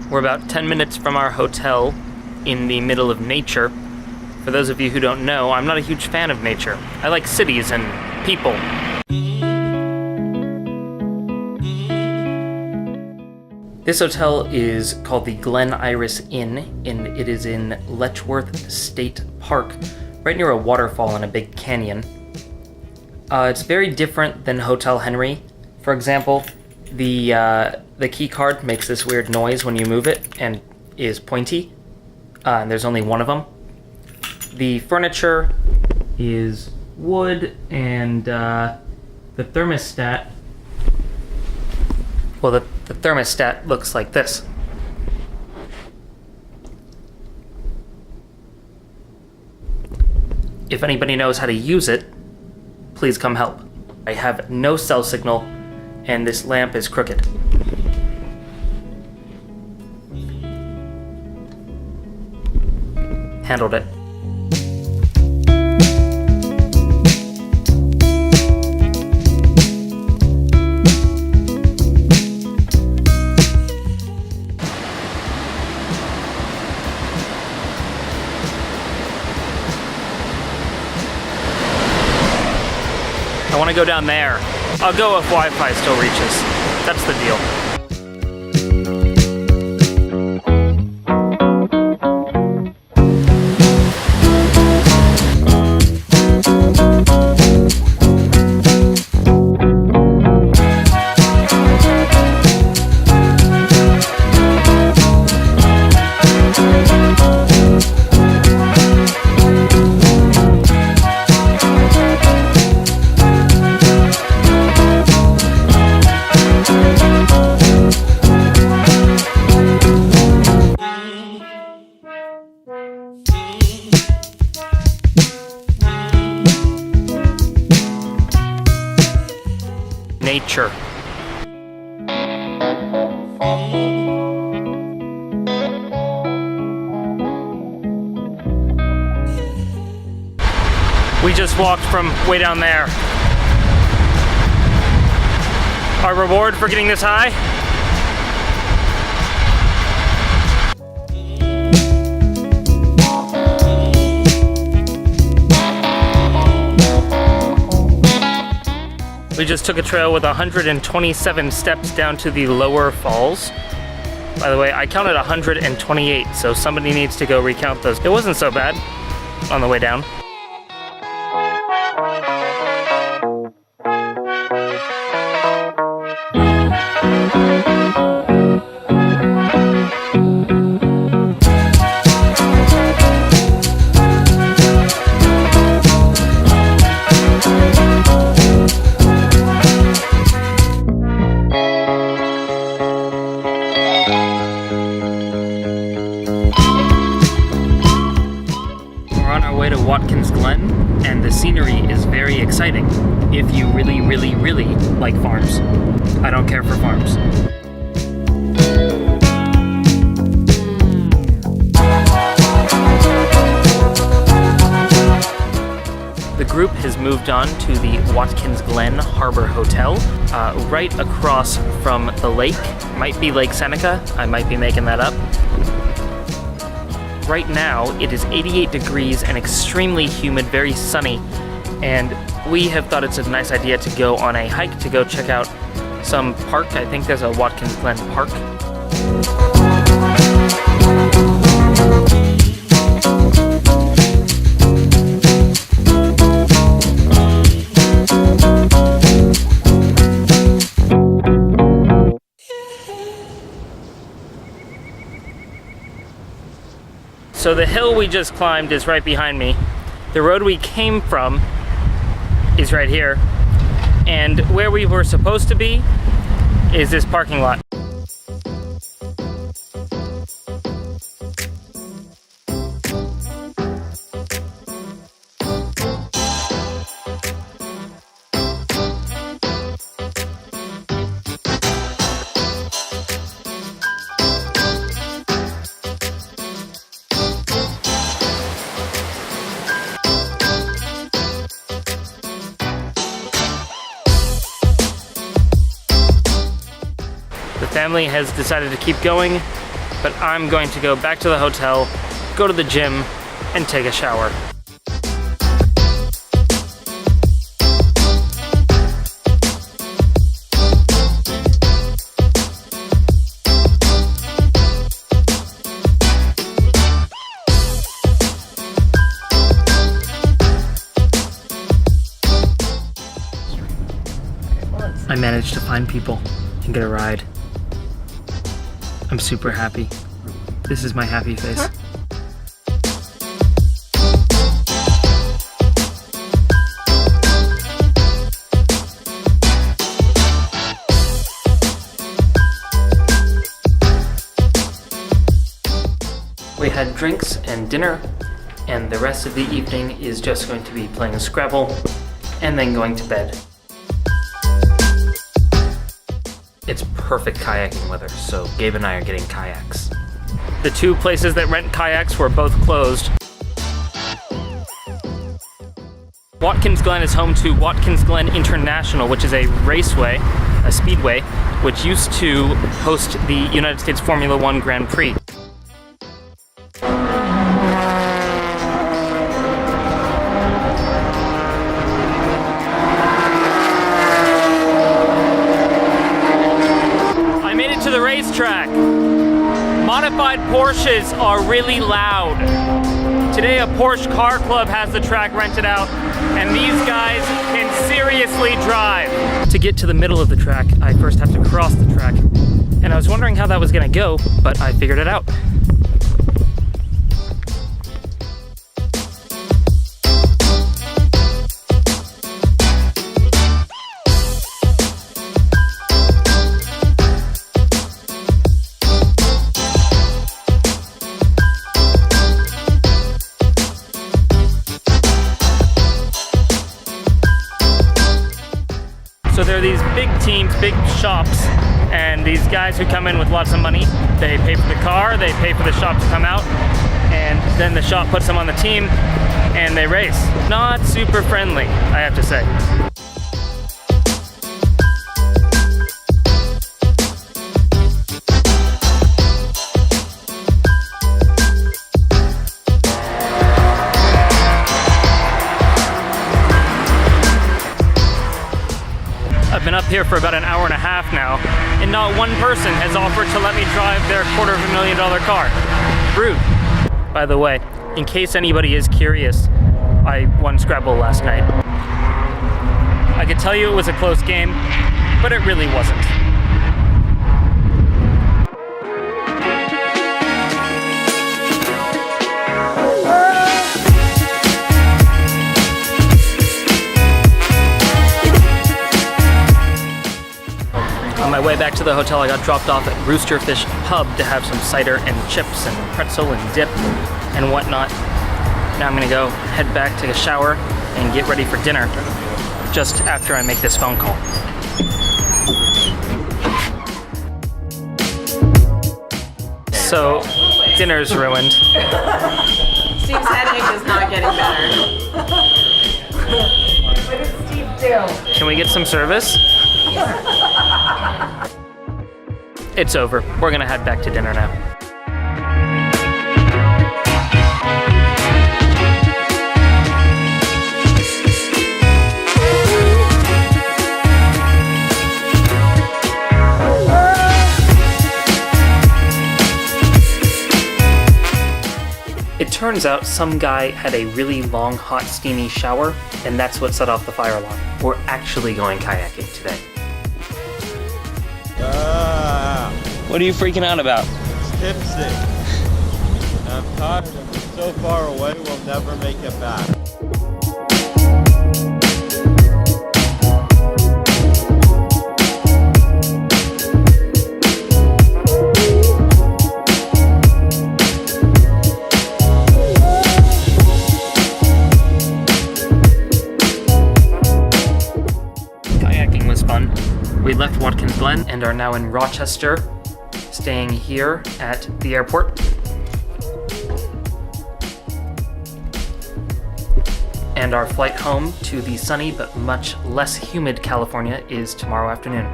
We're about 10 minutes from our hotel in the middle of nature. For those of you who don't know, I'm not a huge fan of nature. I like cities and people. This hotel is called the Glen Inn, and it is in Letchworth State Park, right near a waterfall in a big canyon. It's very different than Hotel Henry. For example, the key card makes this weird noise when you move it and is pointy, and there's only one of them. The furniture is wood, and the thermostat, well, the thermostat looks like this. If anybody knows how to use it, please come help. I have no cell signal, and this lamp is crooked. Handled it. I want to go down there. I'll go if Wi-Fi still reaches. That's the deal. Nature. We just walked from way down there. Our reward for getting this high? We just took a trail with 127 steps down to the lower falls. By the way, I counted 128, so somebody needs to go recount those. It wasn't so bad on the way down. To Watkins Glen, and the scenery is very exciting if you really like farms. I don't care for farms. The group has moved on to the Watkins Glen Harbor Hotel, right across from the lake. Might be Lake Seneca, I might be making that up. Right now, it is 88 degrees and extremely humid, very sunny, and we have thought it's a nice idea to go on a hike to go check out some park. I think there's a Watkins Glen Park. So the hill we just climbed is right behind me. The road we came from is right here. And where we were supposed to be is this parking lot. The family has decided to keep going. but I'm going to go back to the hotel, go to the gym, and take a shower. I managed to find people and get a ride. I'm super happy. This is my happy face. We had drinks and dinner, and the rest of the evening is just going to be playing Scrabble and then going to bed. It's perfect kayaking weather, so Gabe and I are getting kayaks. The two places that rent kayaks were both closed. Watkins Glen is home to Watkins Glen International, which is a raceway, a speedway, which used to host the United States Formula One Grand Prix. To the racetrack. Modified Porsches are really loud. Today a Porsche car club has the track rented out, and these guys can seriously drive. To get to the middle of the track, I first have to cross the track, and I was wondering how that was gonna go, but I figured it out. So there are these big teams, big shops, and these guys who come in with lots of money, they pay for the car, they pay for the shop to come out, and then the shop puts them on the team, and they race. Not super friendly, I have to say. I've been up here for about an hour and a half now, and not one person has offered to let me drive their $250,000 car. Rude. By the way, in case anybody is curious, I won Scrabble last night. I could tell you it was a close game, but it really wasn't. On my way back to the hotel, I got dropped off at Roosterfish Pub to have some cider and chips and pretzel and dip and whatnot. Now I'm gonna go head back, take a shower, and get ready for dinner just after I make this phone call. So, dinner's ruined. Steve's headache is not getting better. What did Steve do? Can we get some service? It's over. We're gonna head back to dinner now. It turns out some guy had a really long, hot, steamy shower, and that's what set off the fire alarm. We're actually going kayaking today. What are you freaking out about? It's tipsy. I'm tired of it. So far away, we'll never make it back. Kayaking was fun. We left Watkins Glen and are now in Rochester, staying here at the airport. And our flight home to the sunny but much less humid California is tomorrow afternoon.